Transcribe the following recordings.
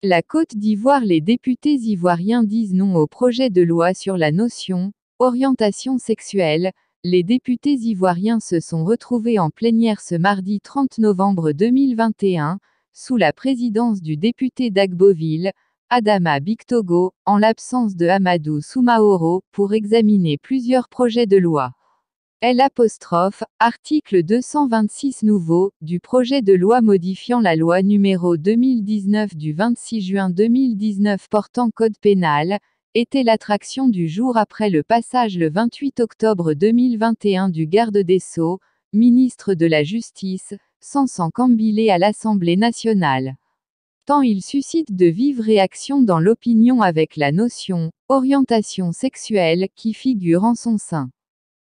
La Côte d'Ivoire. Les députés ivoiriens disent non au projet de loi sur la notion orientation sexuelle. Les députés ivoiriens se sont retrouvés en plénière ce mardi 30 novembre 2021, sous la présidence du député d'Agboville, Adama Bictogo, en l'absence de Amadou Soumaoro, pour examiner plusieurs projets de loi. Article 226 nouveau, du projet de loi modifiant la loi numéro 2019 du 26 juin 2019 portant code pénal, était l'attraction du jour après le passage le 28 octobre 2021 du garde des Sceaux, ministre de la Justice, Sansan Kambilé à l'Assemblée nationale. Tant il suscite de vives réactions dans l'opinion avec la notion « orientation sexuelle » qui figure en son sein.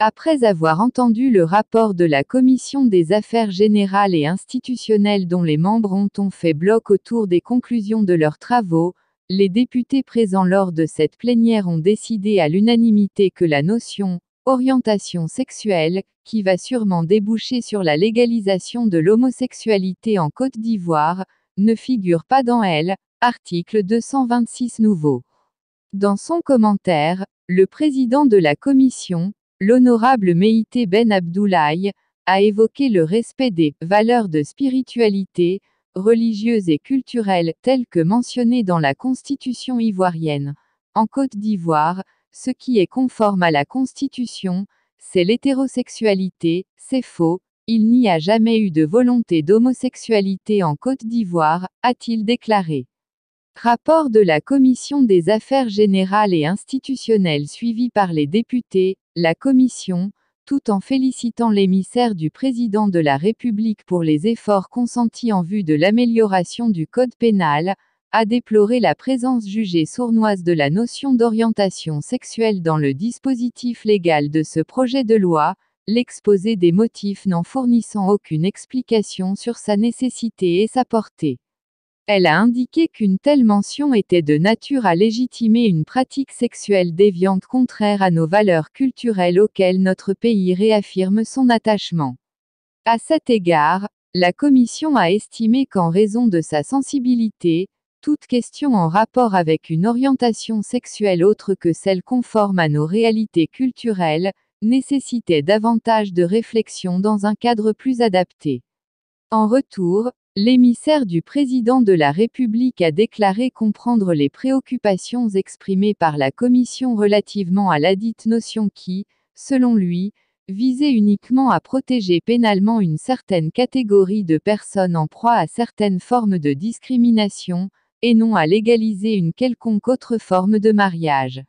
Après avoir entendu le rapport de la Commission des Affaires générales et institutionnelles dont les membres ont fait bloc autour des conclusions de leurs travaux, les députés présents lors de cette plénière ont décidé à l'unanimité que la notion « orientation sexuelle », qui va sûrement déboucher sur la légalisation de l'homosexualité en Côte d'Ivoire, ne figure pas dans article 226 nouveau. Dans son commentaire, le président de la commission, l'honorable Meïté Ben Abdoulaye, a évoqué le respect des valeurs de spiritualité, religieuses et culturelles telles que mentionnées dans la Constitution ivoirienne. En Côte d'Ivoire, ce qui est conforme à la Constitution, c'est l'hétérosexualité. C'est faux, il n'y a jamais eu de volonté d'homosexualité en Côte d'Ivoire, a-t-il déclaré. Rapport de la Commission des Affaires générales et institutionnelles suivi par les députés, la Commission, tout en félicitant l'émissaire du président de la République pour les efforts consentis en vue de l'amélioration du code pénal, a déploré la présence jugée sournoise de la notion d'orientation sexuelle dans le dispositif légal de ce projet de loi, l'exposé des motifs n'en fournissant aucune explication sur sa nécessité et sa portée. Elle a indiqué qu'une telle mention était de nature à légitimer une pratique sexuelle déviante contraire à nos valeurs culturelles auxquelles notre pays réaffirme son attachement. À cet égard, la Commission a estimé qu'en raison de sa sensibilité, toute question en rapport avec une orientation sexuelle autre que celle conforme à nos réalités culturelles, nécessitait davantage de réflexion dans un cadre plus adapté. En retour, l'émissaire du président de la République a déclaré comprendre les préoccupations exprimées par la Commission relativement à ladite notion qui, selon lui, visait uniquement à protéger pénalement une certaine catégorie de personnes en proie à certaines formes de discrimination, et non à légaliser une quelconque autre forme de mariage.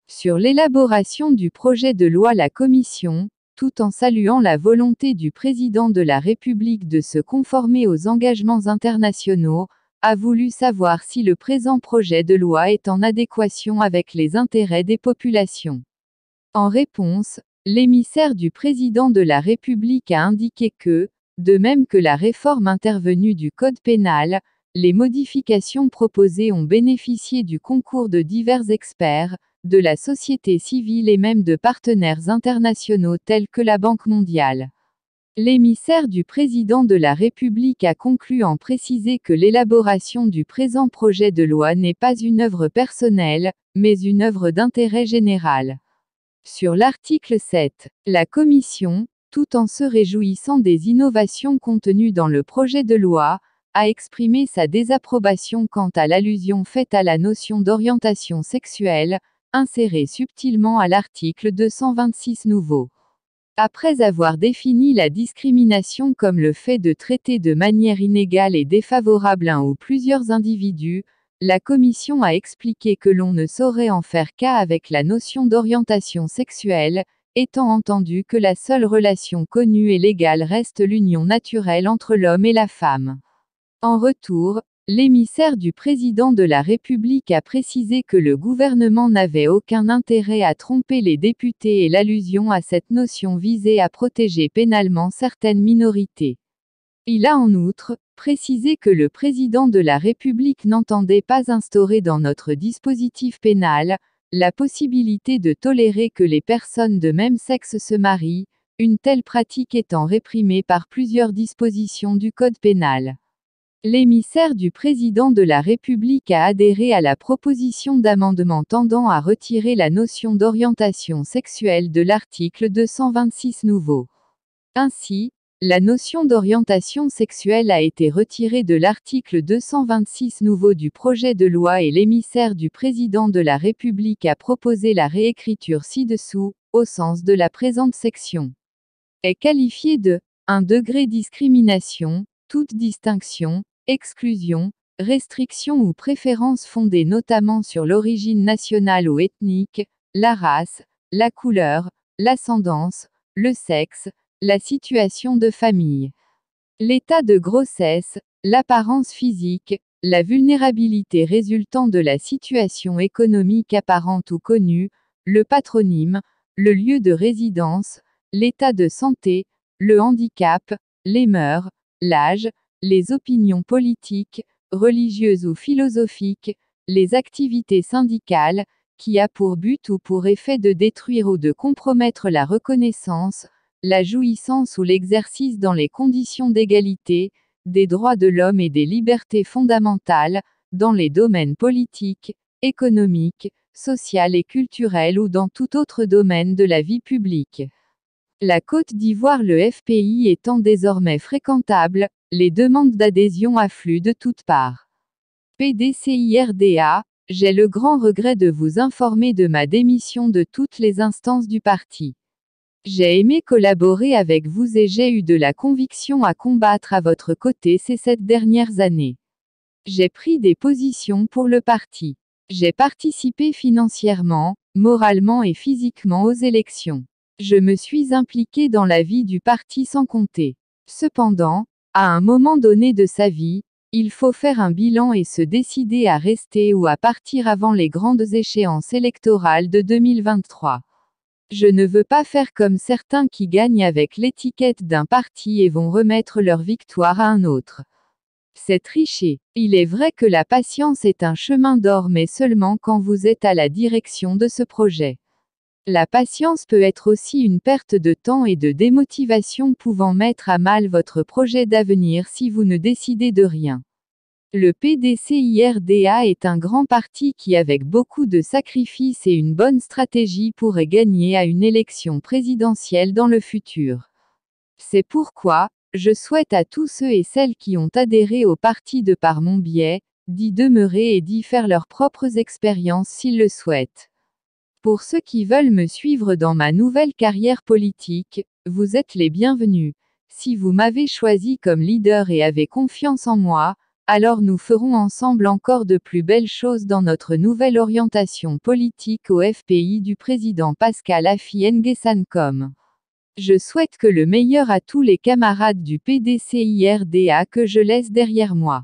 Sur l'élaboration du projet de loi, la Commission, tout en saluant la volonté du président de la République de se conformer aux engagements internationaux, a voulu savoir si le présent projet de loi est en adéquation avec les intérêts des populations. En réponse, l'émissaire du président de la République a indiqué que, de même que la réforme intervenue du Code pénal, les modifications proposées ont bénéficié du concours de divers experts, de la société civile et même de partenaires internationaux tels que la Banque mondiale. L'émissaire du président de la République a conclu en préciser que l'élaboration du présent projet de loi n'est pas une œuvre personnelle, mais une œuvre d'intérêt général. Sur l'article 7, la Commission, tout en se réjouissant des innovations contenues dans le projet de loi, a exprimé sa désapprobation quant à l'allusion faite à la notion d'orientation sexuelle, insérée subtilement à l'article 226 nouveau. Après avoir défini la discrimination comme le fait de traiter de manière inégale et défavorable un ou plusieurs individus, la Commission a expliqué que l'on ne saurait en faire cas avec la notion d'orientation sexuelle, étant entendu que la seule relation connue et légale reste l'union naturelle entre l'homme et la femme. En retour, l'émissaire du président de la République a précisé que le gouvernement n'avait aucun intérêt à tromper les députés et l'allusion à cette notion visait à protéger pénalement certaines minorités. Il a en outre précisé que le président de la République n'entendait pas instaurer dans notre dispositif pénal la possibilité de tolérer que les personnes de même sexe se marient, une telle pratique étant réprimée par plusieurs dispositions du Code pénal. L'émissaire du président de la République a adhéré à la proposition d'amendement tendant à retirer la notion d'orientation sexuelle de l'article 226 nouveau. Ainsi, la notion d'orientation sexuelle a été retirée de l'article 226 nouveau du projet de loi et l'émissaire du président de la République a proposé la réécriture ci-dessous, au sens de la présente section. Est qualifié de 1 degré discrimination, toute distinction, exclusion, restriction ou préférence fondée notamment sur l'origine nationale ou ethnique, la race, la couleur, l'ascendance, le sexe, la situation de famille, l'état de grossesse, l'apparence physique, la vulnérabilité résultant de la situation économique apparente ou connue, le patronyme, le lieu de résidence, l'état de santé, le handicap, les mœurs, l'âge, les opinions politiques, religieuses ou philosophiques, les activités syndicales, qui a pour but ou pour effet de détruire ou de compromettre la reconnaissance, la jouissance ou l'exercice dans les conditions d'égalité, des droits de l'homme et des libertés fondamentales, dans les domaines politiques, économiques, social et culturel ou dans tout autre domaine de la vie publique. La Côte d'Ivoire, le FPI étant désormais fréquentable, les demandes d'adhésion affluent de toutes parts. PDCIRDA, j'ai le grand regret de vous informer de ma démission de toutes les instances du parti. J'ai aimé collaborer avec vous et j'ai eu de la conviction à combattre à votre côté ces 7 dernières années. J'ai pris des positions pour le parti. J'ai participé financièrement, moralement et physiquement aux élections. Je me suis impliqué dans la vie du parti sans compter. Cependant, à un moment donné de sa vie, il faut faire un bilan et se décider à rester ou à partir avant les grandes échéances électorales de 2023. Je ne veux pas faire comme certains qui gagnent avec l'étiquette d'un parti et vont remettre leur victoire à un autre. C'est tricher. Il est vrai que la patience est un chemin d'or, mais seulement quand vous êtes à la direction de ce projet. La patience peut être aussi une perte de temps et de démotivation pouvant mettre à mal votre projet d'avenir si vous ne décidez de rien. Le PDCIRDA est un grand parti qui, avec beaucoup de sacrifices et une bonne stratégie, pourrait gagner à une élection présidentielle dans le futur. C'est pourquoi, je souhaite à tous ceux et celles qui ont adhéré au parti de par mon biais, d'y demeurer et d'y faire leurs propres expériences s'ils le souhaitent. Pour ceux qui veulent me suivre dans ma nouvelle carrière politique, vous êtes les bienvenus. Si vous m'avez choisi comme leader et avez confiance en moi, alors nous ferons ensemble encore de plus belles choses dans notre nouvelle orientation politique au FPI du président Pascal Affi N'Guessan. Je souhaite que le meilleur à tous les camarades du PDCIRDA que je laisse derrière moi.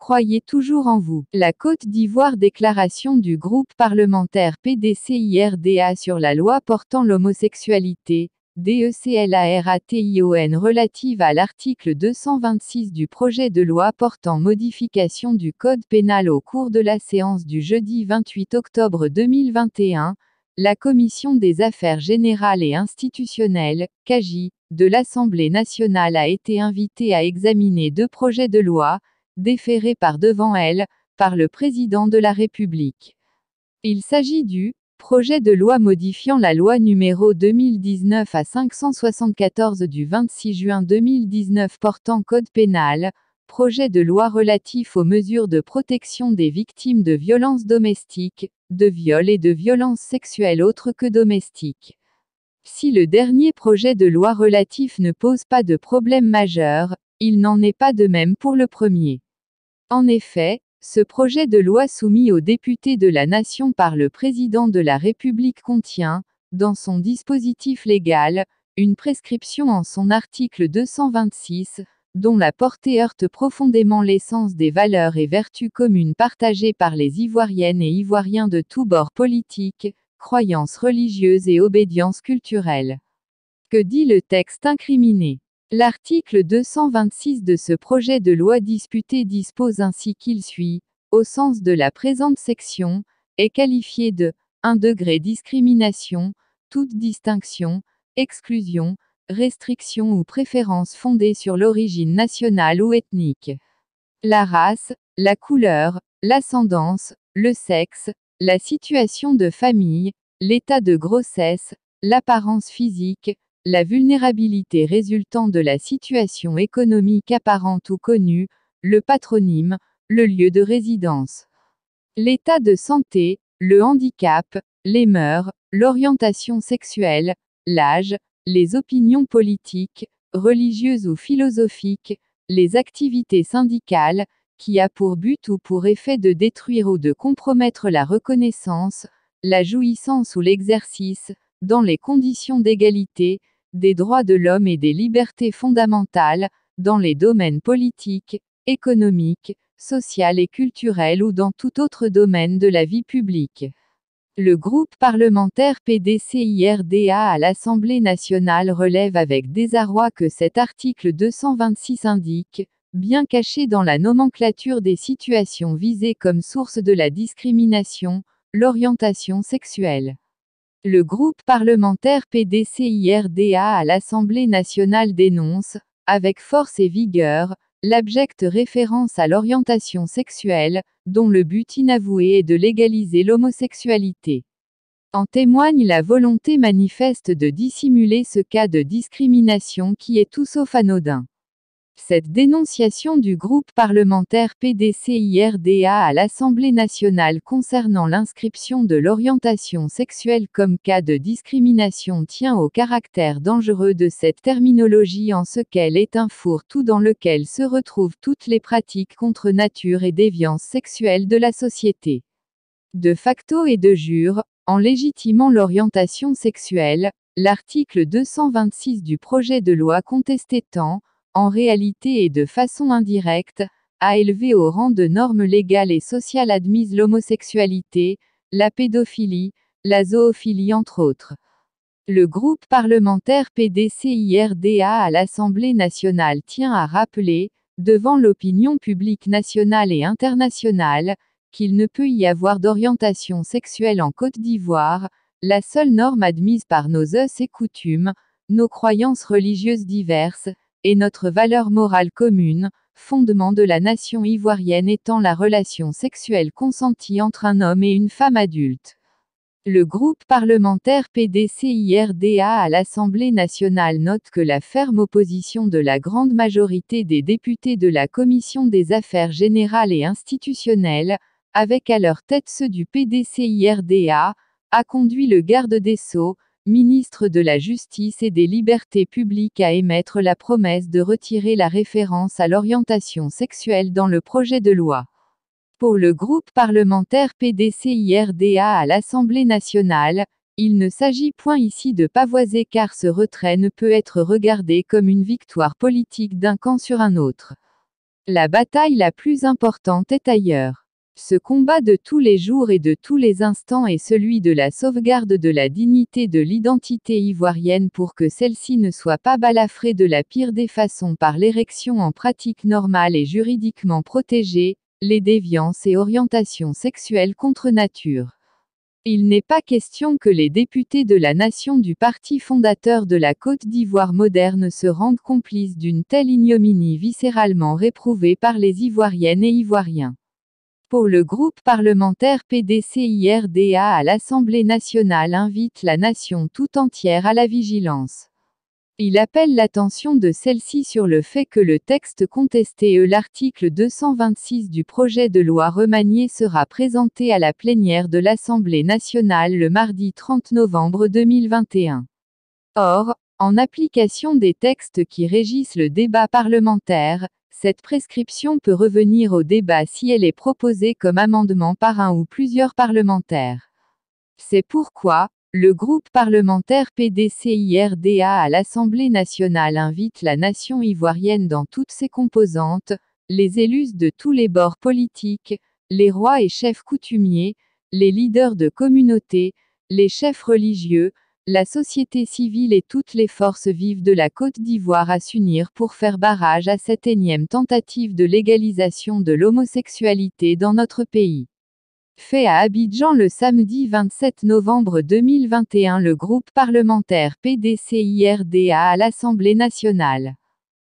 Croyez toujours en vous. La Côte d'Ivoire. Déclaration du groupe parlementaire PDCIRDA sur la loi portant l'homosexualité, DECLARATION relative à l'article 226 du projet de loi portant modification du Code pénal. Au cours de la séance du jeudi 28 octobre 2021, la Commission des Affaires générales et institutionnelles, CAGI, de l'Assemblée nationale a été invitée à examiner 2 projets de loi, déférés par devant elle, par le président de la République. Il s'agit du projet de loi modifiant la loi numéro 2019-574 du 26 juin 2019 portant code pénal, projet de loi relatif aux mesures de protection des victimes de violences domestiques, de viols et de violences sexuelles autres que domestiques. Si le dernier projet de loi relatif ne pose pas de problème majeur, il n'en est pas de même pour le premier. En effet, ce projet de loi soumis aux députés de la Nation par le président de la République contient, dans son dispositif légal, une prescription en son article 226, dont la portée heurte profondément l'essence des valeurs et vertus communes partagées par les Ivoiriennes et Ivoiriens de tous bords politiques, croyances religieuses et obédiences culturelles. Que dit le texte incriminé ? L'article 226 de ce projet de loi disputé dispose ainsi qu'il suit, au sens de la présente section, est qualifié de 1 degré discrimination, toute distinction, exclusion, restriction ou préférence fondée sur l'origine nationale ou ethnique. la race, la couleur, l'ascendance, le sexe, la situation de famille, l'état de grossesse, l'apparence physique, la vulnérabilité résultant de la situation économique apparente ou connue, le patronyme, le lieu de résidence. L'état de santé, le handicap, les mœurs, l'orientation sexuelle, l'âge, les opinions politiques, religieuses ou philosophiques, les activités syndicales, qui a pour but ou pour effet de détruire ou de compromettre la reconnaissance, la jouissance ou l'exercice, dans les conditions d'égalité, des droits de l'homme et des libertés fondamentales, dans les domaines politiques, économiques, social et culturel ou dans tout autre domaine de la vie publique. Le groupe parlementaire PDCIRDA à l'Assemblée nationale relève avec désarroi que cet article 226 indique, bien caché dans la nomenclature des situations visées comme source de la discrimination, l'orientation sexuelle. Le groupe parlementaire PDCIRDA à l'Assemblée nationale dénonce, avec force et vigueur, l'abjecte référence à l'orientation sexuelle, dont le but inavoué est de légaliser l'homosexualité. En témoigne la volonté manifeste de dissimuler ce cas de discrimination qui est tout sauf anodin. Cette dénonciation du groupe parlementaire PDCIRDA à l'Assemblée nationale concernant l'inscription de l'orientation sexuelle comme cas de discrimination tient au caractère dangereux de cette terminologie en ce qu'elle est un fourre-tout dans lequel se retrouvent toutes les pratiques contre nature et déviance sexuelle de la société. De facto et de jure, en légitimant l'orientation sexuelle, l'article 226 du projet de loi contesté tend, en réalité et de façon indirecte, à élever au rang de normes légales et sociales admises l'homosexualité, la pédophilie, la zoophilie entre autres. Le groupe parlementaire PDCIRDA à l'Assemblée nationale tient à rappeler, devant l'opinion publique nationale et internationale, qu'il ne peut y avoir d'orientation sexuelle en Côte d'Ivoire, la seule norme admise par nos us et coutumes, nos croyances religieuses diverses, et notre valeur morale commune, fondement de la nation ivoirienne étant la relation sexuelle consentie entre un homme et une femme adulte. Le groupe parlementaire PDCIRDA à l'Assemblée nationale note que la ferme opposition de la grande majorité des députés de la Commission des affaires générales et institutionnelles, avec à leur tête ceux du PDCIRDA, a conduit le garde des Sceaux, ministre de la Justice et des Libertés publiques à émettre la promesse de retirer la référence à l'orientation sexuelle dans le projet de loi. Pour le groupe parlementaire PDCIRDA à l'Assemblée nationale, il ne s'agit point ici de pavoiser car ce retrait ne peut être regardé comme une victoire politique d'un camp sur un autre. La bataille la plus importante est ailleurs. Ce combat de tous les jours et de tous les instants est celui de la sauvegarde de la dignité de l'identité ivoirienne pour que celle-ci ne soit pas balafrée de la pire des façons par l'érection en pratique normale et juridiquement protégée, les déviances et orientations sexuelles contre nature. Il n'est pas question que les députés de la nation du parti fondateur de la Côte d'Ivoire moderne se rendent complices d'une telle ignominie viscéralement réprouvée par les Ivoiriennes et Ivoiriens. Pour le groupe parlementaire PDCIRDA à l'Assemblée nationale invite la nation tout entière à la vigilance. Il appelle l'attention de celle-ci sur le fait que le texte contesté l'article 226 du projet de loi remanié sera présenté à la plénière de l'Assemblée nationale le mardi 30 novembre 2021. Or, en application des textes qui régissent le débat parlementaire, cette prescription peut revenir au débat si elle est proposée comme amendement par un ou plusieurs parlementaires. C'est pourquoi, le groupe parlementaire PDCIRDA à l'Assemblée nationale invite la nation ivoirienne dans toutes ses composantes, les élus de tous les bords politiques, les rois et chefs coutumiers, les leaders de communautés, les chefs religieux, la société civile et toutes les forces vives de la Côte d'Ivoire à s'unir pour faire barrage à cette énième tentative de légalisation de l'homosexualité dans notre pays. Fait à Abidjan le samedi 27 novembre 2021 le groupe parlementaire PDCIRDA à l'Assemblée nationale.